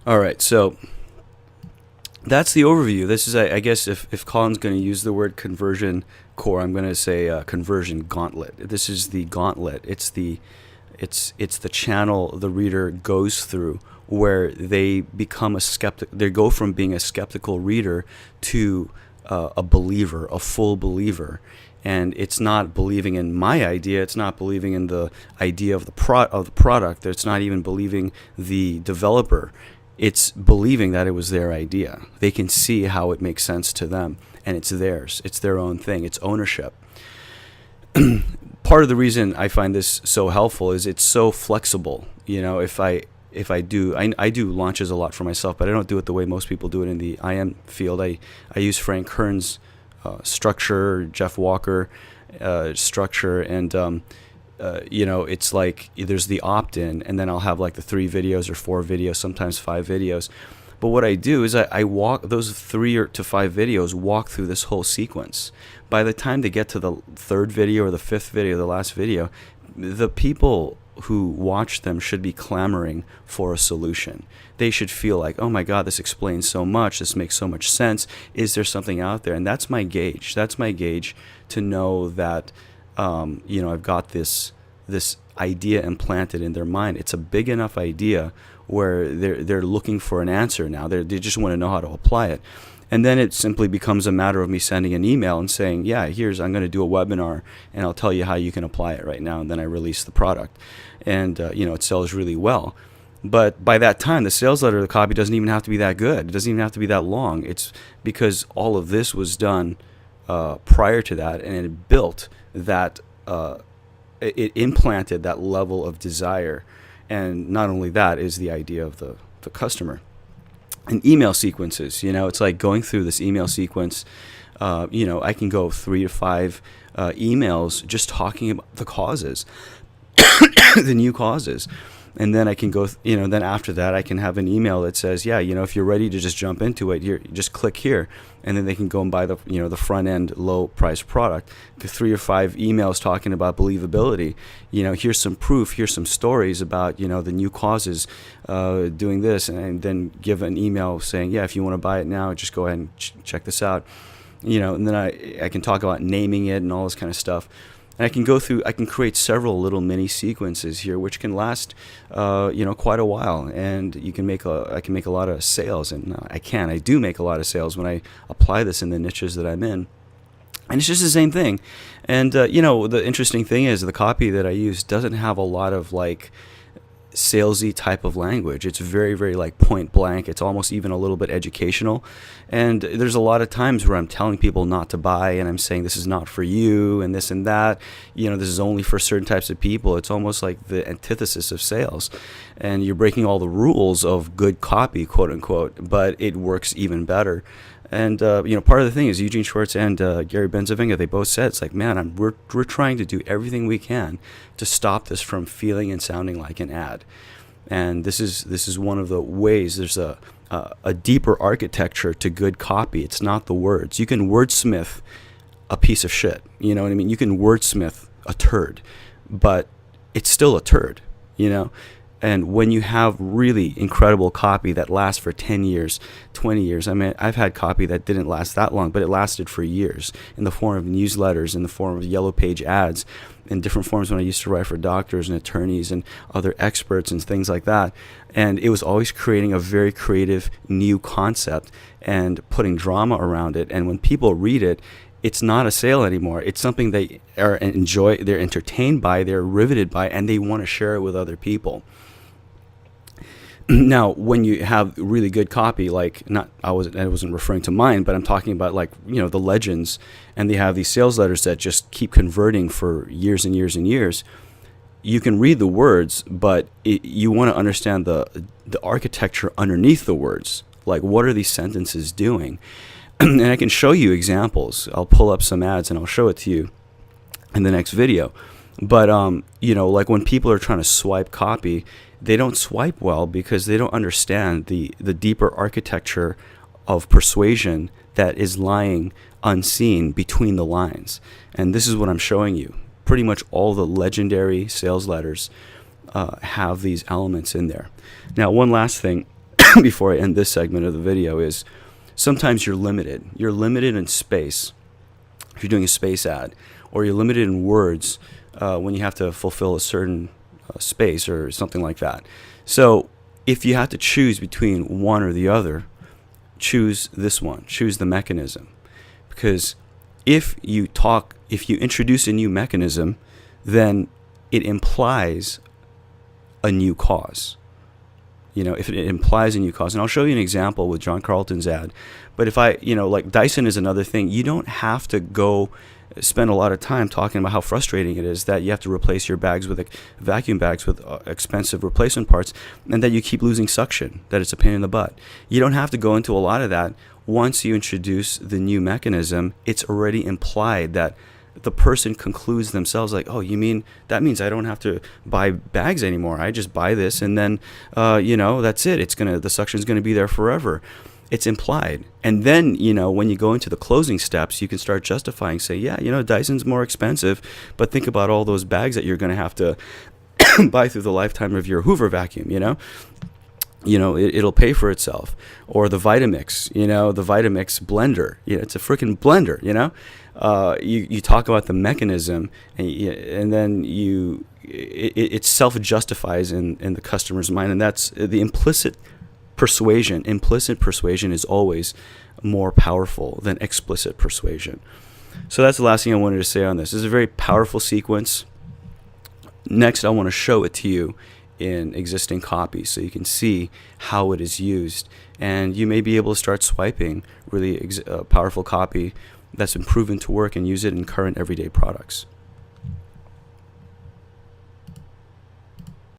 All right, so that's the overview. This is, I guess, if Colin's going to use the word conversion core, I'm going to say conversion gauntlet. This is the gauntlet. It's the channel the reader goes through where they become a skeptic. They go from being a skeptical reader to a believer, a full believer. And it's not believing in my idea. It's not believing in the idea of the product. It's not even believing the developer. It's believing that it was their idea. They can see how it makes sense to them, and it's theirs. It's their own thing. It's ownership. Part of the reason I find this so helpful is it's so flexible. You know, if I do, I do launches a lot for myself, but I don't do it the way most people do it in the IM field. I use Frank Kern's structure, Jeff Walker structure, and it's like there's the opt-in, and then I'll have like the 3 videos or 4 videos, sometimes 5 videos. But what I do is I walk those 3 to 5 videos, walk through this whole sequence. By the time they get to the 3rd video or the 5th video, the last video, the people who watch them should be clamoring for a solution. They should feel like, oh my God, this explains so much. This makes so much sense. Is there something out there? And that's my gauge. That's my gauge to know that, I've got this idea implanted in their mind. It's a big enough idea where they're looking for an answer now. They just want to know how to apply it. And then it simply becomes a matter of me sending an email and saying, yeah, I'm going to do a webinar and I'll tell you how you can apply it right now. And then I release the product. And, it sells really well. But by that time, the sales letter, the copy doesn't even have to be that good. It doesn't even have to be that long. It's because all of this was done prior to that, and it built that, it implanted that level of desire. And not only that is the idea of the customer. And email sequences, it's like going through this email sequence. I can go 3 to 5 emails just talking about the causes, the new causes. And then I can go, then after that, I can have an email that says, yeah, if you're ready to just jump into it, you just click here. And then they can go and buy the front end low price product. 3 or 5 emails talking about believability. Here's some proof, here's some stories about, the new causes doing this. And then give an email saying, yeah, if you want to buy it now, just go ahead and check this out. And then I can talk about naming it and all this kind of stuff. And I can create several little mini sequences here, which can last, quite a while. And I can make a lot of sales, and I do make a lot of sales when I apply this in the niches that I'm in. And it's just the same thing. And, the interesting thing is the copy that I use doesn't have a lot of like salesy type of language. It's very, very like point blank. It's almost even a little bit educational. And there's a lot of times where I'm telling people not to buy, and I'm saying this is not for you, and this and that. This is only for certain types of people. It's almost like the antithesis of sales. And you're breaking all the rules of good copy, quote unquote, but it works even better. And, part of the thing is Eugene Schwartz and Gary Benzavinga, they both said, it's like, man, we're trying to do everything we can to stop this from feeling and sounding like an ad. And this is one of the ways. There's a deeper architecture to good copy. It's not the words. You can wordsmith a piece of shit. You know what I mean? You can wordsmith a turd, but it's still a turd, And when you have really incredible copy that lasts for 10 years, 20 years, I mean, I've had copy that didn't last that long, but it lasted for years in the form of newsletters, in the form of yellow page ads, in different forms when I used to write for doctors and attorneys and other experts and things like that. And it was always creating a very creative new concept and putting drama around it. And when people read it, it's not a sale anymore. It's something they they're entertained by, they're riveted by, and they want to share it with other people. Now, when you have really good copy, I wasn't referring to mine, but I'm talking about the legends, and they have these sales letters that just keep converting for years and years and years. You can read the words, but you want to understand the architecture underneath the words. Like, what are these sentences doing? And I can show you examples. I'll pull up some ads and I'll show it to you in the next video. But, when people are trying to swipe copy, they don't swipe well because they don't understand the deeper architecture of persuasion that is lying unseen between the lines. And this is what I'm showing you. Pretty much all the legendary sales letters have these elements in there. Now, one last thing before I end this segment of the video is sometimes you're limited. You're limited in space if you're doing a space ad, or you're limited in words when you have to fulfill a certain space or something like that. So if you have to choose between one or the other, choose this one. Choose the mechanism. Because if you introduce a new mechanism, then it implies a new cause. If it implies a new cause, and I'll show you an example with John Carlton's ad. But if like Dyson is another thing, you don't have to go spend a lot of time talking about how frustrating it is that you have to replace your bags with vacuum bags with expensive replacement parts, and that you keep losing suction, that it's a pain in the butt. You don't have to go into a lot of that. Once you introduce the new mechanism, it's already implied that the person concludes themselves like, oh, you mean that means I don't have to buy bags anymore. I just buy this, and then that's it. The suction's gonna be there forever. It's implied. And then, when you go into the closing steps, you can start justifying, say, yeah, Dyson's more expensive, but think about all those bags that you're going to have to buy through the lifetime of your Hoover vacuum, it'll pay for itself. Or the Vitamix, the Vitamix blender, it's a freaking blender, you talk about the mechanism, and then it self-justifies in the customer's mind, and that's the implicit persuasion. Implicit persuasion is always more powerful than explicit persuasion. So that's the last thing I wanted to say on this. This is a very powerful sequence. Next, I want to show it to you in existing copy so you can see how it is used. And you may be able to start swiping really powerful copy that's been proven to work and use it in current everyday products.